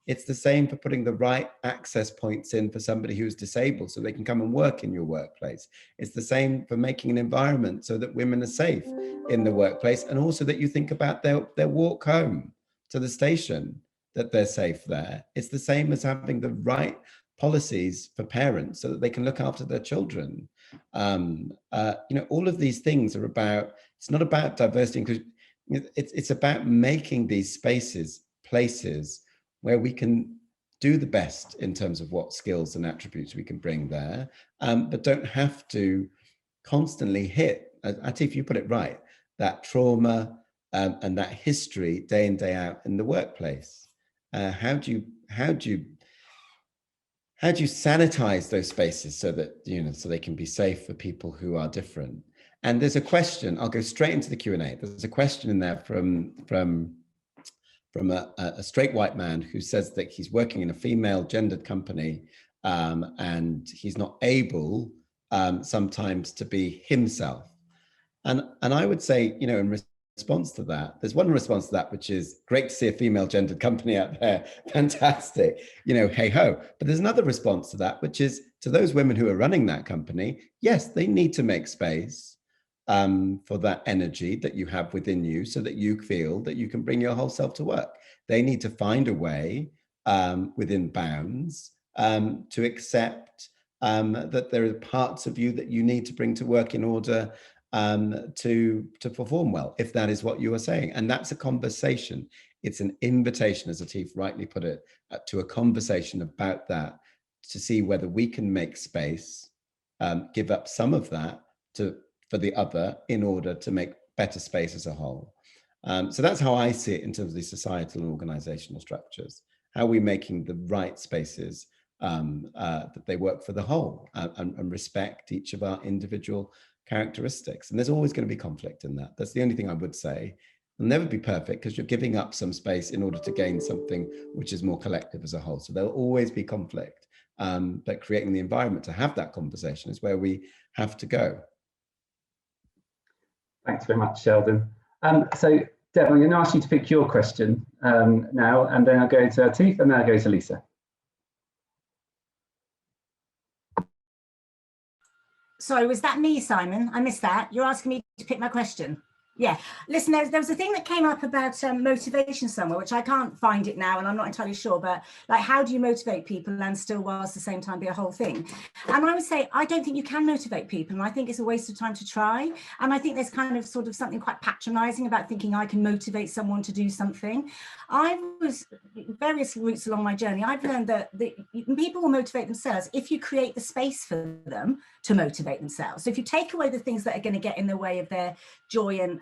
It's the same for putting the right access points in for somebody who's disabled so they can come and work in your workplace. It's the same for making an environment so that women are safe in the workplace, and also that you think about their walk home to the station, that they're safe there. It's the same as having the right policies for parents so that they can look after their children. All of these things are about, it's not about diversity and inclusion, it's about making these spaces, places where we can do the best in terms of what skills and attributes we can bring there, but don't have to constantly hit, Atif, you put it right, that trauma and that history day in, day out in the workplace. How do you sanitize those spaces so that, so they can be safe for people who are different? And there's a question, I'll go straight into the Q&A. There's a question in there from a straight white man who says that he's working in a female gendered company, and he's not able sometimes to be himself. And I would say, in response to that, there's one response to that, which is great to see a female gendered company out there, fantastic, hey ho. But there's another response to that, which is to those women who are running that company, yes, they need to make space for that energy that you have within you so that you feel that you can bring your whole self to work. They need to find a way within bounds to accept that there are parts of you that you need to bring to work in order to perform well, if that is what you are saying. And that's a conversation. It's an invitation, as Atif rightly put it, to a conversation about that, to see whether we can make space, give up some of that for the other in order to make better space as a whole. So that's how I see it in terms of the societal and organizational structures. How are we making the right spaces that they work for the whole and respect each of our individual characteristics? And there's always going to be conflict in that. That's the only thing I would say. It'll never be perfect because you're giving up some space in order to gain something which is more collective as a whole. So there'll always be conflict, but creating the environment to have that conversation is where we have to go. Thanks very much, Sheldon. So Deb, I'm going to ask you to pick your question now, and then I'll go to Atif, and then I'll go to Lisa. Sorry, was that me, Simon? I missed that. You're asking me to pick my question. Yeah, listen, there was a thing that came up about motivation somewhere, which I can't find it now, and I'm not entirely sure, but like, how do you motivate people and still whilst at the same time be a whole thing? And I would say, I don't think you can motivate people, and I think it's a waste of time to try. And I think there's kind of sort of something quite patronizing about thinking I can motivate someone to do something. I was, various routes along my journey, I've learned that people will motivate themselves if you create the space for them to motivate themselves. So if you take away the things that are going to get in the way of their joy and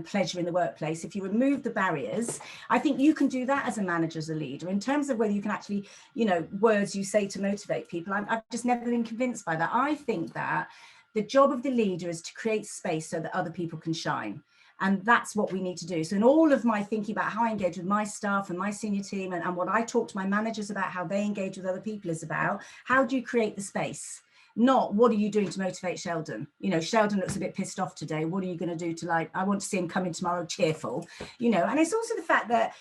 pleasure in the workplace, if you remove the barriers, I think you can do that as a manager, as a leader. In terms of whether you can actually, you know, words you say to motivate people, I've just never been convinced by that. I think that the job of the leader is to create space so that other people can shine. And that's what we need to do. So in all of my thinking about how I engage with my staff and my senior team, and what I talk to my managers about how they engage with other people, is about how do you create the space? Not what are you doing to motivate Sheldon? You know, Sheldon looks a bit pissed off today. What are you going to do to, like, I want to see him come in tomorrow cheerful, you know? And it's also the fact that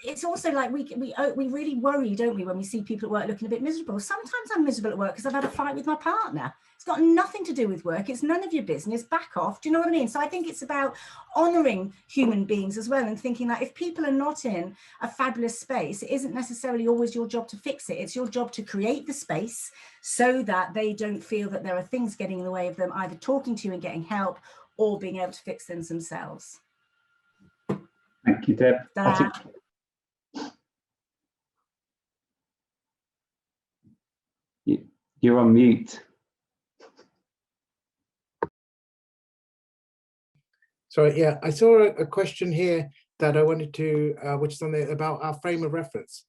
it's also like we really worry, don't we, when we see people at work looking a bit miserable. Sometimes I'm miserable at work because I've had a fight with my partner. It's got nothing to do with work. It's none of your business. Back off. Do you know what I mean? So I think it's about honouring human beings as well, and thinking that if people are not in a fabulous space, it isn't necessarily always your job to fix it. It's your job to create the space so that they don't feel that there are things getting in the way of them either talking to you and getting help or being able to fix things themselves. Thank you, Deb. You're on mute. Sorry, yeah, I saw a question here that I wanted to, which is something about our frame of reference.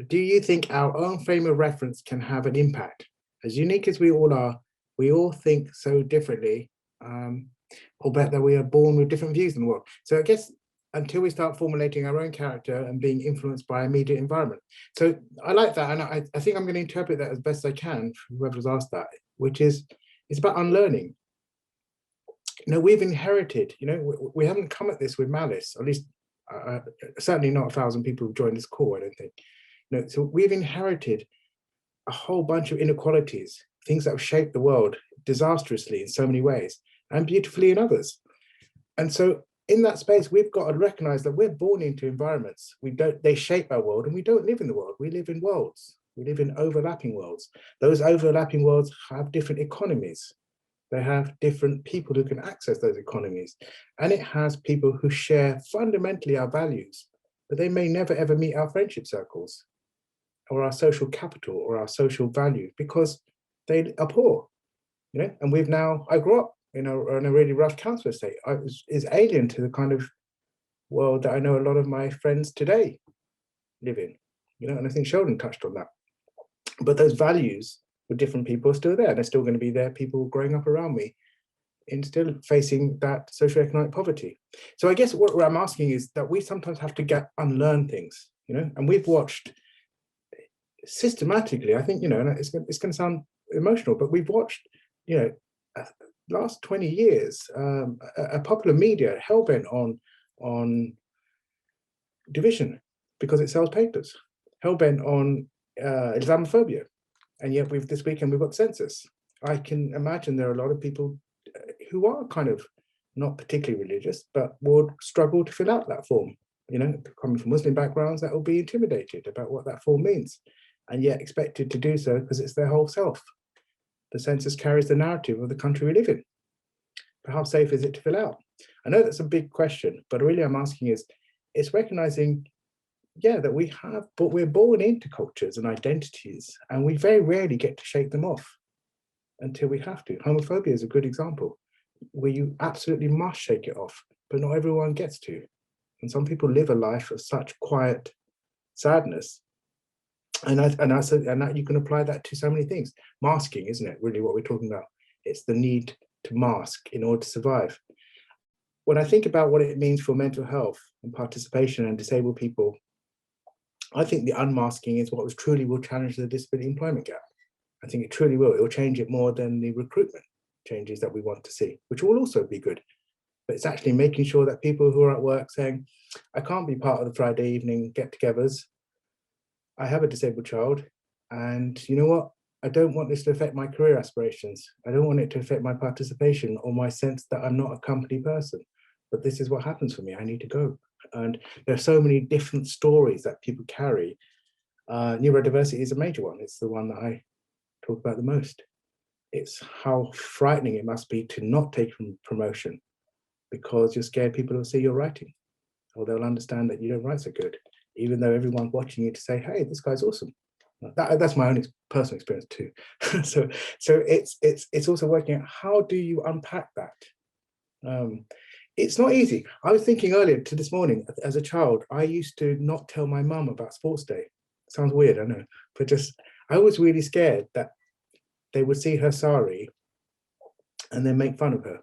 Do you think our own frame of reference can have an impact? As unique as we all are, we all think so differently, or bet that we are born with different views in the world. So I guess until we start formulating our own character and being influenced by our immediate environment. So I like that, and I think I'm going to interpret that as best I can, whoever's asked that, which is, it's about unlearning. You know, we've inherited, you know, we haven't come at this with malice, at least certainly not 1,000 people who've joined this call, I don't think. You know, so we've inherited a whole bunch of inequalities, things that have shaped the world disastrously in so many ways and beautifully in others. And so in that space, we've got to recognize that we're born into environments. They shape our world, and we don't live in the world. We live in worlds. We live in overlapping worlds. Those overlapping worlds have different economies. They have different people who can access those economies. And it has people who share fundamentally our values, but they may never ever meet our friendship circles or our social capital or our social values because they are poor, you know. And I grew up in a really rough council estate. Is alien to the kind of world that I know a lot of my friends today live in, you know, and I think Sheldon touched on that. But those values with different people are still there. They're still going to be there, people growing up around me and still facing that socioeconomic poverty. So I guess what I'm asking is that we sometimes have to unlearn things, you know, and we've watched systematically, I think, you know, and it's going to sound emotional, but we've watched, you know, last 20 years, a popular media hell-bent on division because it sells papers, hell-bent on Islamophobia. And yet this weekend we've got census. I can imagine there are a lot of people who are kind of not particularly religious, but would struggle to fill out that form. You know, coming from Muslim backgrounds, that will be intimidated about what that form means, and yet expected to do so because it's their whole self. The census carries the narrative of the country we live in. But how safe is it to fill out? I know that's a big question, but really I'm asking it's recognizing, yeah, that we're born into cultures and identities, and we very rarely get to shake them off until we have to. Homophobia is a good example, where you absolutely must shake it off, but not everyone gets to. And some people live a life of such quiet sadness. And that you can apply that to so many things. Masking, isn't it, really what we're talking about? It's the need to mask in order to survive. When I think about what it means for mental health and participation and disabled people, I think the unmasking is what truly will challenge the disability employment gap. I think it truly will. It will change it more than the recruitment changes that we want to see, which will also be good. But it's actually making sure that people who are at work saying, I can't be part of the Friday evening get-togethers, I have a disabled child, and you know what? I don't want this to affect my career aspirations. I don't want it to affect my participation or my sense that I'm not a company person. But this is what happens for me. I need to go. And there are so many different stories that people carry. Neurodiversity is a major one. It's the one that I talk about the most. It's how frightening it must be to not take promotion because you're scared people will see your writing, or they'll understand that you don't write so good, even though everyone's watching you to say, hey, this guy's awesome. That's my own personal experience too. so it's also working out, how do you unpack that? It's not easy. I was thinking earlier to this morning, as a child, I used to not tell my mum about sports day. Sounds weird, I know, but I was really scared that they would see her sari and then make fun of her.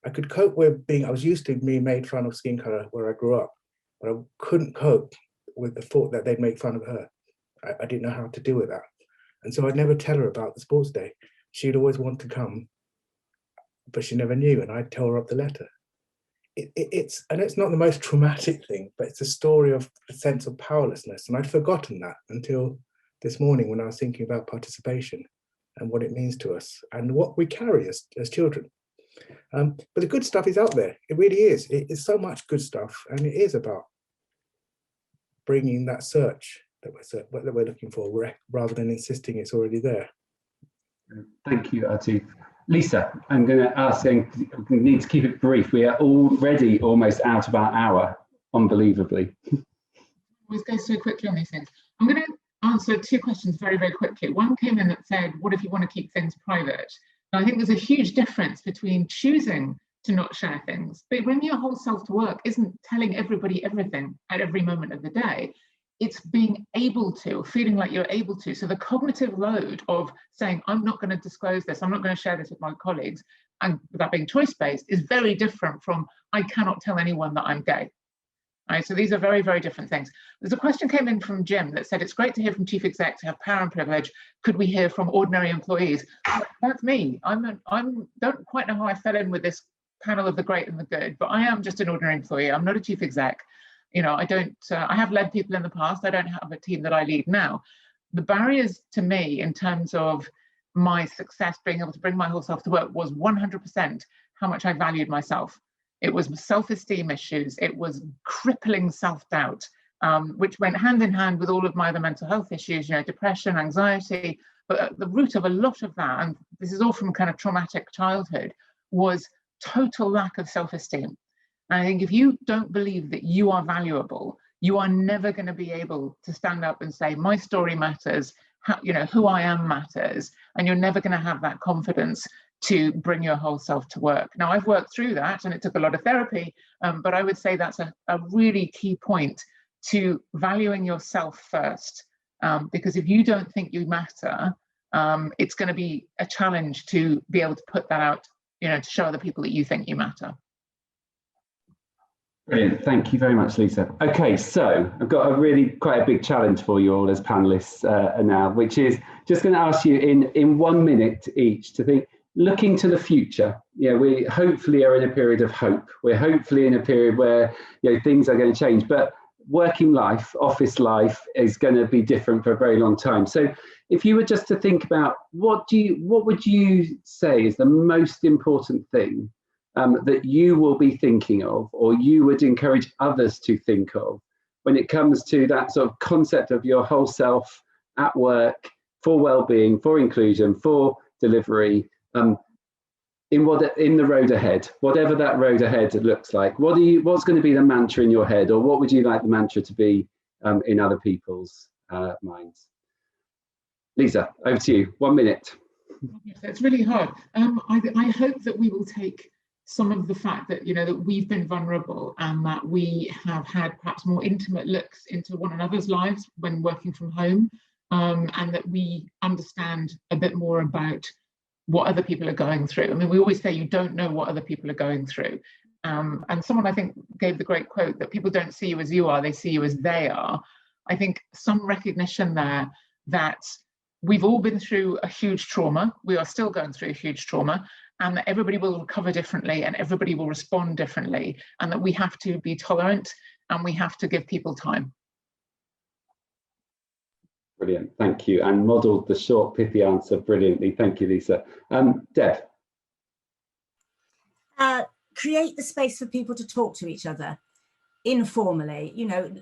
I could cope with I was used to being made fun of skin color where I grew up, but I couldn't cope with the thought that they'd make fun of her. I didn't know how to deal with that. And so I'd never tell her about the sports day. She'd always want to come, but she never knew, and I'd tell her up the letter. It's not the most traumatic thing, but it's a story of a sense of powerlessness. And I'd forgotten that until this morning when I was thinking about participation and what it means to us and what we carry as children. But the good stuff is out there. It really is. It's so much good stuff. And it is about bringing that search that we're looking for, rather than insisting it's already there. Thank you, Atif. Lisa, I'm going to ask, we need to keep it brief. We are already almost out of our hour, unbelievably. Always go so quickly on these things. I'm going to answer two questions very, very quickly. One came in that said, what if you want to keep things private? And I think there's a huge difference between choosing to not share things, but bringing your whole self to work isn't telling everybody everything at every moment of the day. It's being able to, feeling like you're able to. So the cognitive load of saying, I'm not going to disclose this, I'm not going to share this with my colleagues, and that being choice-based, is very different from, I cannot tell anyone that I'm gay. Right, so these are very, very different things. There's a question came in from Jim that said, it's great to hear from chief execs who have power and privilege. Could we hear from ordinary employees? That's me. I don't quite know how I fell in with this panel of the great and the good, but I am just an ordinary employee. I'm not a chief exec. You know, I have led people in the past. I don't have a team that I lead now. The barriers to me in terms of my success being able to bring my whole self to work was 100% how much I valued myself. It was self-esteem issues. It was crippling self-doubt, which went hand in hand with all of my other mental health issues, you know, depression, anxiety. But at the root of a lot of that, and this is all from kind of traumatic childhood, was total lack of self-esteem. And I think if you don't believe that you are valuable, you are never going to be able to stand up and say, my story matters, who I am matters, and you're never going to have that confidence to bring your whole self to work. Now, I've worked through that, and it took a lot of therapy, but I would say that's a really key point to valuing yourself first, because if you don't think you matter, it's going to be a challenge to be able to put that out, to show other people that you think you matter. Brilliant. Thank you very much, Lisa. Okay, so I've got quite a big challenge for you all as panelists now, which is just going to ask you in 1 minute each to think, looking to the future. We hopefully are in a period of hope. We're hopefully in a period where things are going to change, but working life, office life is going to be different for a very long time. So if you were just to think about what would you say is the most important thing that you will be thinking of, or you would encourage others to think of when it comes to that sort of concept of your whole self at work, for well-being, for inclusion, for delivery, in the road ahead, whatever that road ahead looks like? What's going to be the mantra in your head, or what would you like the mantra to be in other people's minds? Lisa, over to you. 1 minute. It's really hard. I hope that we will take some of the fact that that we've been vulnerable, and that we have had perhaps more intimate looks into one another's lives when working from home, and that we understand a bit more about what other people are going through. I mean, we always say you don't know what other people are going through, and someone I think gave the great quote that people don't see you as you are, they see you as they are. I think some recognition there that we've all been through a huge trauma, we are still going through a huge trauma, and that everybody will recover differently and everybody will respond differently, and that we have to be tolerant and we have to give people time. Brilliant, thank you. And modelled the short, pithy answer brilliantly. Thank you, Lisa. Deb. Create the space for people to talk to each other informally. You know,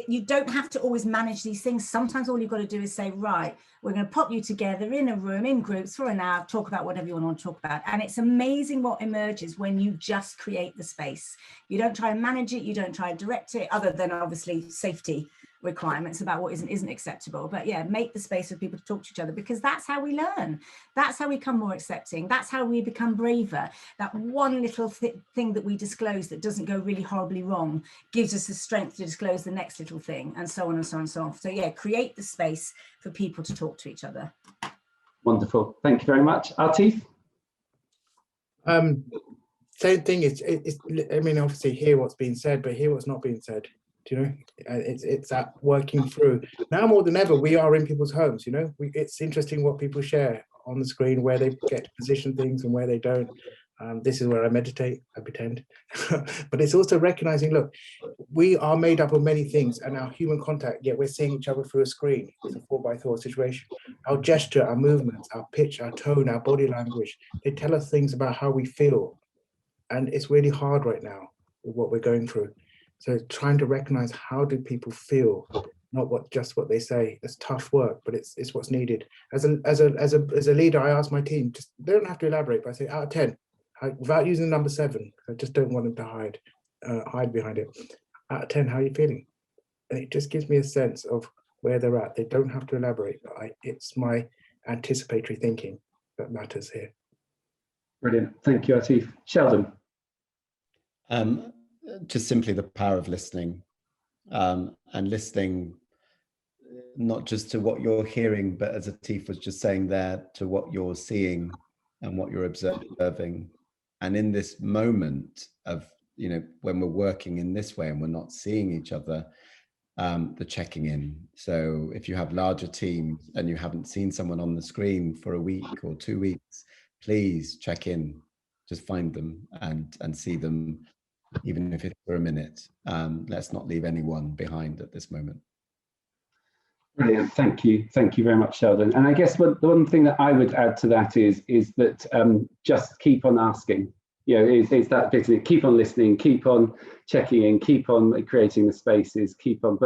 you don't have to always manage these things. Sometimes all you've got to do is say, right, we're going to pop you together in a room, in groups for an hour, talk about whatever you want to talk about. And it's amazing what emerges when you just create the space. You don't try and manage it, you don't try and direct it, other than obviously safety requirements about what isn't acceptable. But yeah, make the space for people to talk to each other, because that's how we learn. That's how we become more accepting. That's how we become braver. That one little thing that we disclose that doesn't go really horribly wrong gives us the strength to disclose the next little thing, and so on and so on and so on. So yeah, create the space for people to talk to each other. Wonderful, thank you very much. Atif? Same thing. I mean, obviously hear what's being said, but hear what's not being said. You know, it's that working through. Now more than ever, we are in people's homes. You know, it's interesting what people share on the screen, where they get to position things and where they don't. This is where I meditate, I pretend. But it's also recognizing, look, we are made up of many things, and our human contact, yet we're seeing each other through a screen. It's a 4x4 situation. Our gesture, our movements, our pitch, our tone, our body language, they tell us things about how we feel. And it's really hard right now with what we're going through. So trying to recognize, how do people feel, not just what they say. It's tough work, but it's what's needed. As a leader, I ask my team, just, they don't have to elaborate, but I say out of 10, without using the number 7, I just don't want them to hide behind it. Out of 10, how are you feeling? And it just gives me a sense of where they're at. They don't have to elaborate, but it's my anticipatory thinking that matters here. Brilliant, thank you, Atif. Sheldon? Just simply the power of listening, and listening not just to what you're hearing, but as Atif was just saying there, to what you're seeing and what you're observing. And in this moment of, you know, when we're working in this way and we're not seeing each other, the checking in. So if you have larger teams and you haven't seen someone on the screen for a week or 2 weeks, please check in, just find them and see them, even if it's for a minute. Let's not leave anyone behind at this moment. Brilliant, thank you very much, Sheldon. And I guess the one thing that I would add to that is that just keep on asking. You know, is that basically keep on listening, keep on checking in, keep on creating the spaces, keep on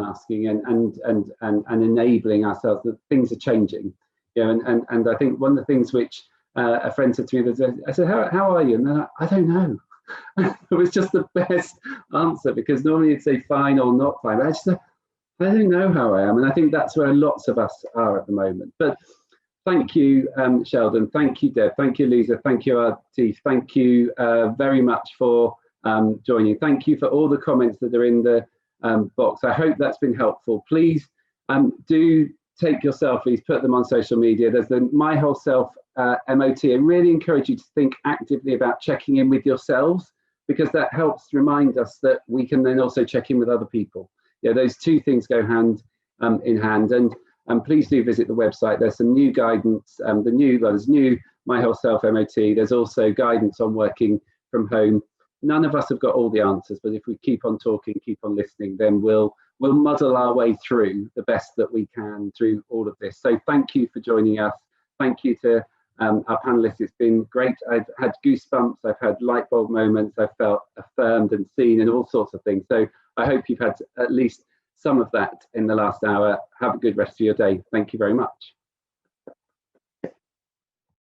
asking and enabling ourselves that things are changing. You know, and I think one of the things which a friend said to me was, I said, how are you? And then I don't know. It was just the best answer, because normally you'd say fine or not fine. But I don't know how I am, and I think that's where lots of us are at the moment. But thank you, Sheldon. Thank you, Deb. Thank you, Lisa. Thank you, Atif. Thank you very much for joining. Thank you for all the comments that are in the box. I hope that's been helpful. Please do take your selfies, put them on social media. There's the My Whole Self MOT. I really encourage you to think actively about checking in with yourselves, because that helps remind us that we can then also check in with other people. Yeah, those two things go hand in hand. And please do visit the website. There's some new guidance. There's new My Whole Self MOT. There's also guidance on working from home. None of us have got all the answers, but if we keep on talking, keep on listening, then we'll muddle our way through the best that we can through all of this. So thank you for joining us. Thank you to our panelists. It's been great. I've had goosebumps. I've had light bulb moments. I've felt affirmed and seen and all sorts of things. So I hope you've had at least some of that in the last hour. Have a good rest of your day. Thank you very much.